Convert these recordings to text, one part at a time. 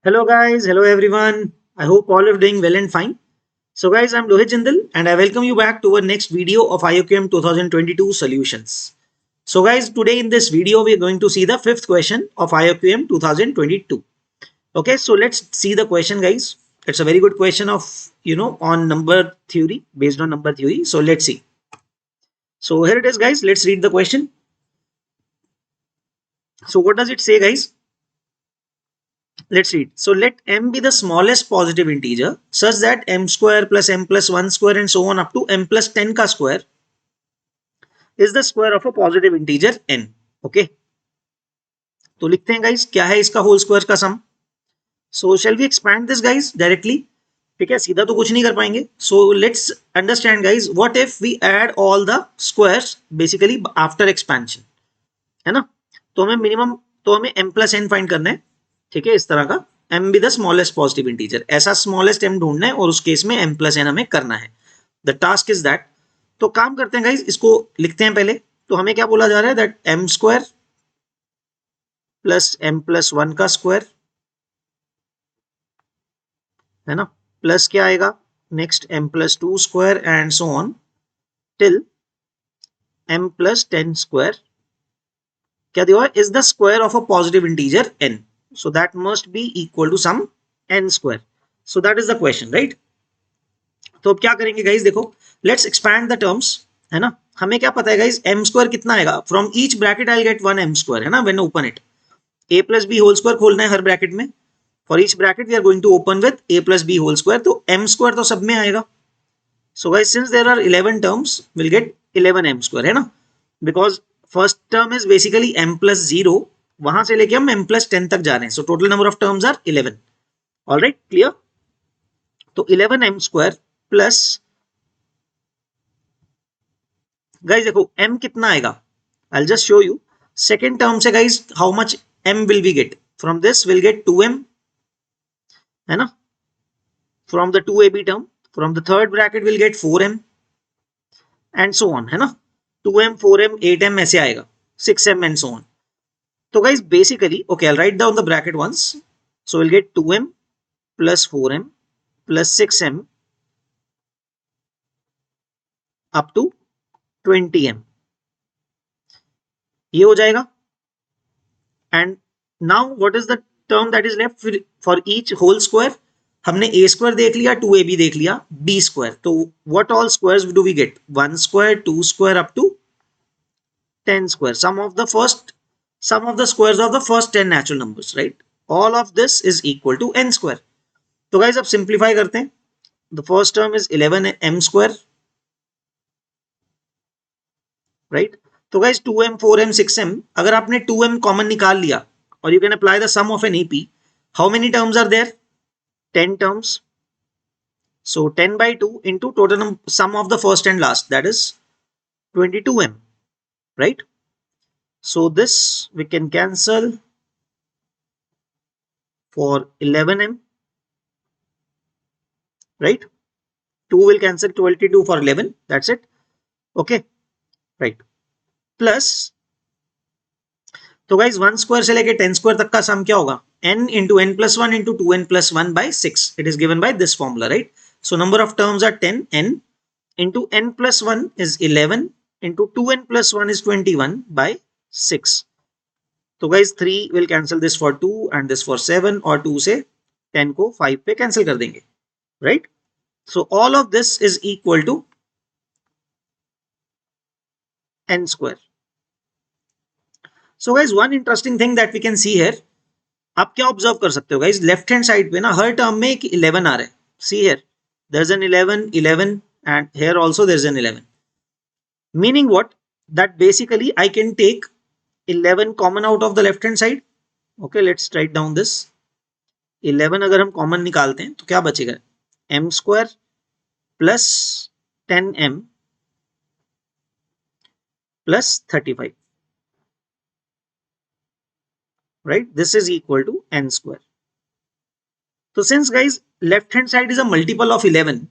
Hello guys, hello everyone. I hope all are doing well and fine. So guys, I'm Lohit Jindal and I welcome you back to our next video of IOQM 2022 solutions. So guys, today in this video we are going to see the fifth question of IOQM 2022. Okay, so let's see the question guys. It's a very good question of, on number theory, based on number theory. So let's see. So here it is guys, let's read the question. So what does it say guys? Let's read. So let m be the smallest positive integer such that m square plus m plus 1 square and so on up to m plus 10 ka square is the square of a positive integer n. Okay. तो लिखते हैं guys क्या है इसका whole square का sum. So shall we expand this guys directly. ठीक है, सीधा तो कुछ नहीं कर पाएंगे. So let's understand guys what if we add all the squares basically after expansion. है ना. तो हमें m प्लस n फाइंड करना है. ठीक है, इस तरह का m be the smallest positive integer, ऐसा स्मॉलेस्ट m ढूंढना है और उस केस में m प्लस n हमें करना है. The task is that. तो काम करते हैं गाइस, इसको लिखते हैं पहले. तो हमें क्या बोला जा रहा है that m square plus m plus 1 का स्क्वायर है ना, प्लस क्या आएगा next m plus 2 square and so on till m plus 10 square क्या दिया is the square of a positive integer n. So that must be equal to some n square. So that is the question, right? तो अब क्या करेंगे guys, देखो let's expand the terms. है ना, हमें क्या पता है गाइस m स्क्वायर कितना आएगा. From each bracket I get 1 m square. है ना, when open it a plus B whole square खोलना है हर ब्रैकेट में. For each bracket we are going to open with a plus B whole square. तो m square तो सब में आएगा. So guys since there are 11 terms will get 11 m square. है ना, because first term is basically m plus 0, वहां से लेके हम m प्लस 10 तक जा रहे हैं. So total number of terms are 11. Alright, clear. तो 11 m स्क्वायर प्लस गाइस देखो m कितना आएगा. I will just show you. Second term से guys how much m will we get. From this will get 2m. है ना, from the 2ab term. From the third bracket will get 4m and so on. है ना, 2m 4m 8m ऐसे आएगा, 6m and so on. So guys basically, okay, I'll write down the bracket once. So we'll get 2m plus 4m plus 6m up to 20m. ये हो जाएगा. And now what is the term that is left for each whole square? हमने a square देख लिया, 2ab देख लिया, b square. तो what all squares do we get? 1 square, 2 square up to 10 square. Sum of the squares of the first 10 natural numbers, right? All of this is equal to n square. तो guys अब simplify करते हैं. The first term is 11m square, right? तो guys 2m 4m 6m, अगर आपने 2m common निकाल लिया और you can apply the sum of an AP, how many terms are there? 10 terms. So 10 by 2 into total sum of the first and last, that is 22m, right? So this we can cancel for 11m, right? 2 will cancel 22 for 11, that's it. Okay, right. Plus तो guys 1 square से लेके 10 square तक का सम क्या होगा, n into n plus 1 into 2n plus 1 by 6. It is given by this formula, right? So number of terms are 10, n into n plus 1 is 11 into 2n plus 1 is 21 by 6. तो guys 3 will cancel this for 2 and this for 7, और 2 से 10 को 5 पे cancel कर देंगे, right? So all of this is equal to n square. So guys one interesting thing that we can see here, आप क्या observe कर सकते हो गाइज, लेफ्ट हैंड साइड पे ना हर टर्म में एक 11 आ रहा है. See here there is an 11 11 and here also there is an 11. Meaning what, that basically I can take 11 common out of the left hand side. Okay, let's write down this. 11 अगर हम common निकालते हैं तो क्या बचेगा, m square plus 10m plus 35, right? This is equal to n square. तो since guys left hand side is a multiple of 11,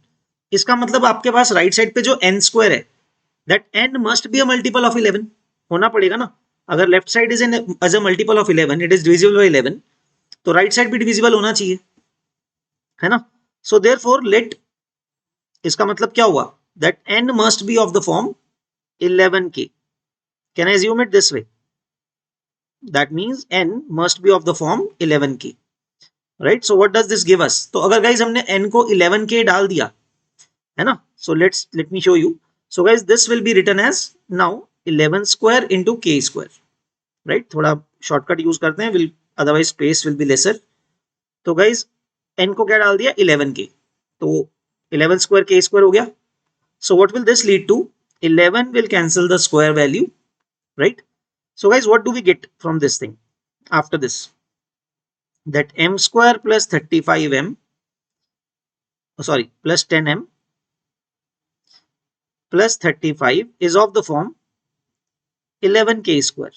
इसका मतलब आपके पास राइट साइड पे जो n स्क्वायर है, that n must be a multiple of 11 होना पड़ेगा ना. अगर left side is as a multiple of 11, it is divisible by 11, तो राइट साइड भी डिविजिबल होना चाहिए, है ना। सो देयरफॉर लेट, इसका मतलब क्या हुआ, that n must be of the form 11k. Can I assume it this way? That means n must be of the form 11k, right? So what does this give us? तो अगर guys हमने n को 11k डाल दिया, है ना, so let me show you. So guys this will be written as now 11 square into k square, right? थोड़ा shortcut use करते हैं, will otherwise space will be lesser. तो guys n को क्या डाल दिया 11k, तो 11 square k square हो गया. So what will this lead to? 11 will cancel the square value, right? So guys what do we get from this thing after this? That m square plus 35m, sorry, plus 10m plus 35 is of the form 11k square,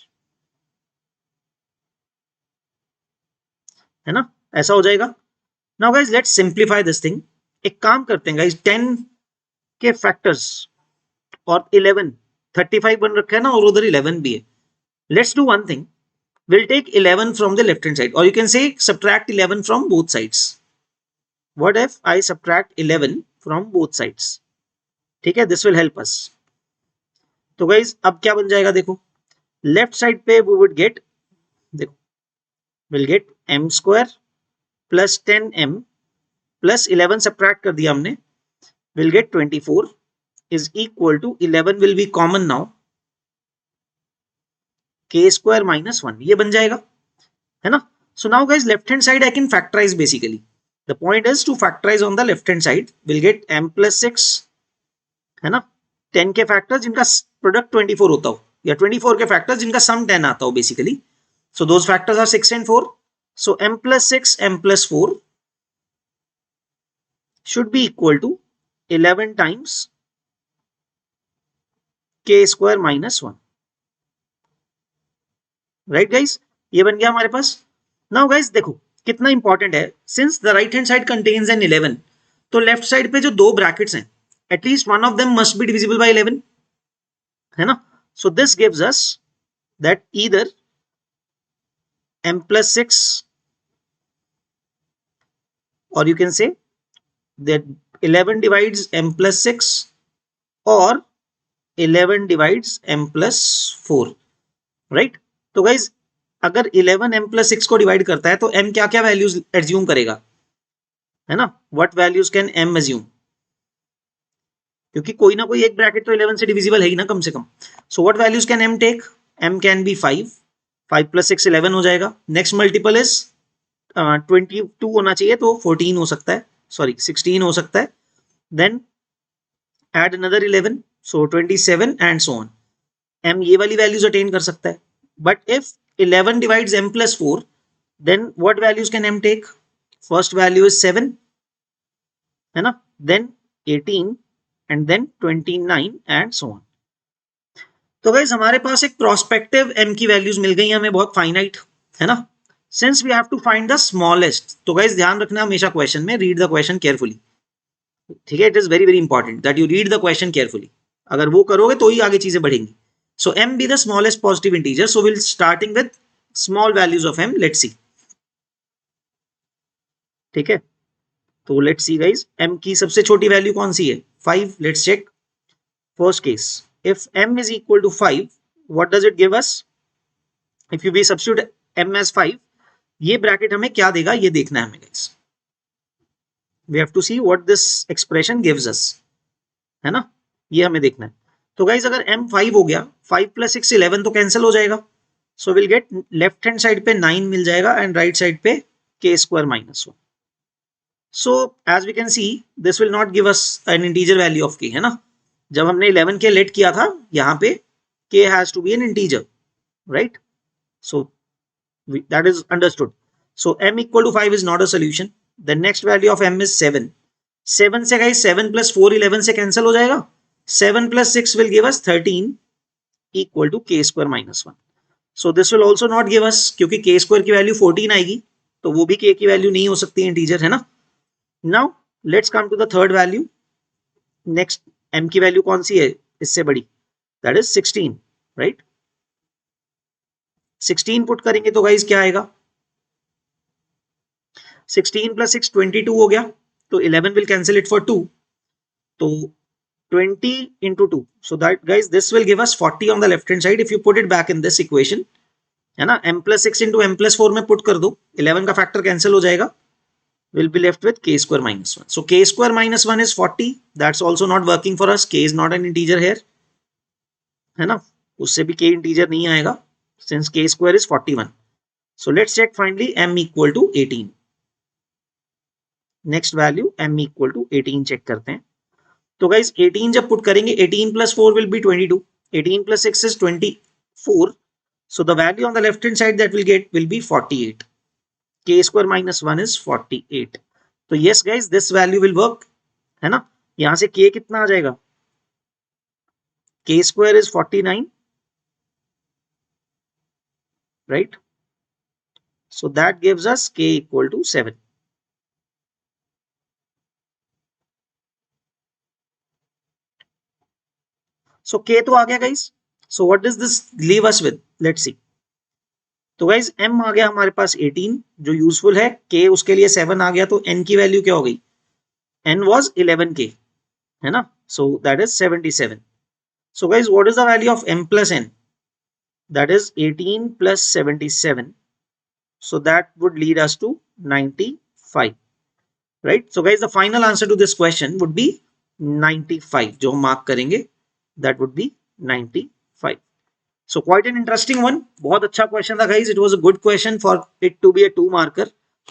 है ना, ऐसा हो जाएगा. Now guys let's simplify this thing. एक काम करते हैं guys, 10 के फैक्टर्स और 11, 35 बन रखा है ना, और उधर 11 भी है. Let's do one thing. We'll take 11 from the left hand side, or you can say subtract 11 from both sides. What if I subtract 11 from both sides? ठीक है, this will help us. तो guys अब क्या बन जाएगा, देखो left side पे we would get, देखो we'll get m square plus 10m plus 11 subtract कर दिया हमने, we'll get 24 is equal to 11 will be common now, k square minus 1, ये बन जाएगा, है ना. So now guys left hand side I can factorize basically. The point is to factorize on the left hand side. We'll get m plus 6, है ना, 10 के factors जिनका product 24 होता हो, या 24 के फैक्टर्स जिनका सम 10 आता हो basically. So those factors are 6 and 4. सो m plus 6 m plus 4 should be equal to 11 times k square minus 1, right guys, ये बन गया हमारे पास. नाउ गाइस देखो कितना इंपॉर्टेंट है, since the right hand side contains an 11, तो लेफ्ट साइड पे जो दो ब्रैकेट्स हैं at least one of them must be divisible by 11, है ना. So this gives us that either m plus 6, or you can say that 11 divides m plus 6 or 11 divides m plus 4, right? तो guys अगर 11 m plus 6 को divide करता है तो m क्या क्या वैल्यूज एज्यूम करेगा, है ना, what values can m assume, क्योंकि कोई ना कोई एक ब्रैकेट तो 11 से डिविजिबल है ही ना कम से कम. So what values can m take, m can be 5, 5 plus 6 11 हो जाएगा. नेक्स्ट मल्टीपल इज 22 होना चाहिए, तो 14 हो सकता है, सॉरी 16 हो सकता है. Then add another 11, so 27 and so on. m ये वाली वैल्यूज अटेन कर सकता है. But if 11 divides m plus 4, then what values can m take? First value is 7, है ना, then 18 and then 29 and so on. तो गाइस हमारे पास एक प्रोस्पेक्टिव m की वैल्यूज मिल गई हमें, बहुत फाइनाइट, है ना. Since we have to find the smallest, तो गाइस ध्यान रखना हमेशा क्वेश्चन में, रीड द क्वेश्चन केयरफुली, ठीक है. It is very very important that you read the question carefully. अगर वो करोगे तो ही आगे चीजें बढ़ेंगी. So m be the smallest positive integer. So we'll starting with small values of m. Let's see. ठीक है, तो let's see guys. m की सबसे छोटी वैल्यू कौन सी है, 5. Let's check. First case, if m is equal to 5, what does it give us? If you be substitute m as 5, ये bracket हमें क्या देगा ये देखना है हमें guys. We have to see what this expression gives us, है ना, ये हमें देखना है. तो गाइज अगर m 5 हो गया, 5 plus 6 11 तो कैंसिल हो जाएगा. So will get left hand side पे 9 मिल जाएगा एंड राइट साइड पे k square minus 1. So as we can see this will not give us an integer value of k, है ना. जब हमने 11 के लेट किया था यहाँ पे k has to be an integer, right. So that is understood. So m equal to 5 is not a solution. The next value of m is 7. 7 से गाइज 7 plus 4 11 से कैंसिल हो जाएगा. 7 plus 6 will give us 13 equal to k square minus 1. So this will also not give us, क्योंकि k square की value 14 आएगी, तो वो भी k की वैल्यू नहीं हो सकती है इंटीजर, है ना. Now let's come to the third value. Next m की वैल्यू कौन सी है इससे बड़ी, that is 16, right. 16 पुट करेंगे तो गाइज क्या आएगा, 16 plus 6 22 हो गया, तो 11 will cancel it for 2, तो 20 into 2, so that guys this will give us 40 on the left hand side if you put it back in this equation, है ना. m plus 6 into m plus 4 में put कर दो, 11 का factor cancel हो जाएगा, will be left with k square minus 1. So k square minus 1 is 40. That's also not working for us. K is not an integer here, है ना. उससे भी k integer नहीं आएगा since k square is 41. So let's check finally m equal to 18. Next value m equal to 18 check करते हैं. तो guys 18 जब पुट करेंगे, 18 plus 4 will be 22. 18 plus 6 is 24. So the value on the left hand side that we'll get will be 48. K square minus 1 is 48. तो yes guys, this value will work, है ना. यहां से k कितना आ जाएगा, k square is 49, right? So that gives us k equal to 7. So k तो आ गया guys. So what does this leave us with? Let's see. तो गाइज m आ गया हमारे पास 18 जो यूजफुल है, k उसके लिए 7 आ गया, तो n की वैल्यू क्या हो गई, n was 11k, है ना. So that is 77. So guys what is the value of m plus n? That is 18 plus 77. So that would lead us to 95, right? So guys the final answer to this question would be 95. जो हम mark करेंगे that would be 95. So quite an interesting one. बहुत अच्छा question था guys. It was a good question for it to be a 2 marker,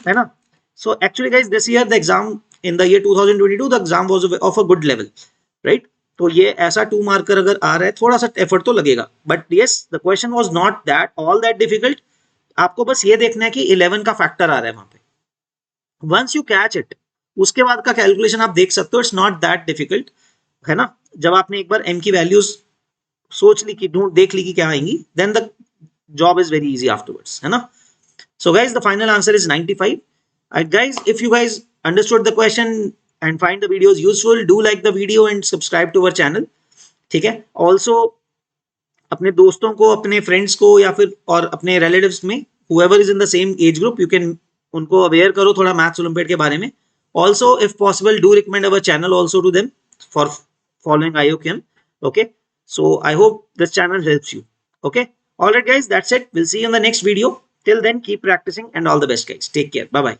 है ना. So actually guys this year the exam in the year 2022 the exam was of a good level, right? तो ये ऐसा 2 marker अगर आ रहा है, थोड़ा सा effort तो लगेगा, but yes the question was not that all that difficult. आपको बस ये देखना है कि 11 का फैक्टर आ रहा है वहां पे. Once you catch it, उसके बाद का कैलकुलेशन आप देख सकते हो, इट्स नॉट दैट डिफिकल्ट, है ना. जब आपने एक बार m की वैल्यूज सोच ली कि देख ली कि क्या आएंगी, then the job is very easy afterwards, है ना. So guys the final answer is 95. Guys if you guys understood the question and find the videos useful, do like the video and subscribe to our channel, ठीक है. Also अपने दोस्तों को, अपने friends को या फिर और अपने रिलेटिव्स में whoever is in the same age group you can उनको अवेयर करो थोड़ा मैथ्स ओलंपियाड के बारे में. Also if possible do recommend our channel also to them for following IOCM. Okay, so I hope this channel helps you. Okay, all right guys, that's it. We'll see you in the next video. Till then keep practicing and all the best guys. Take care. Bye bye.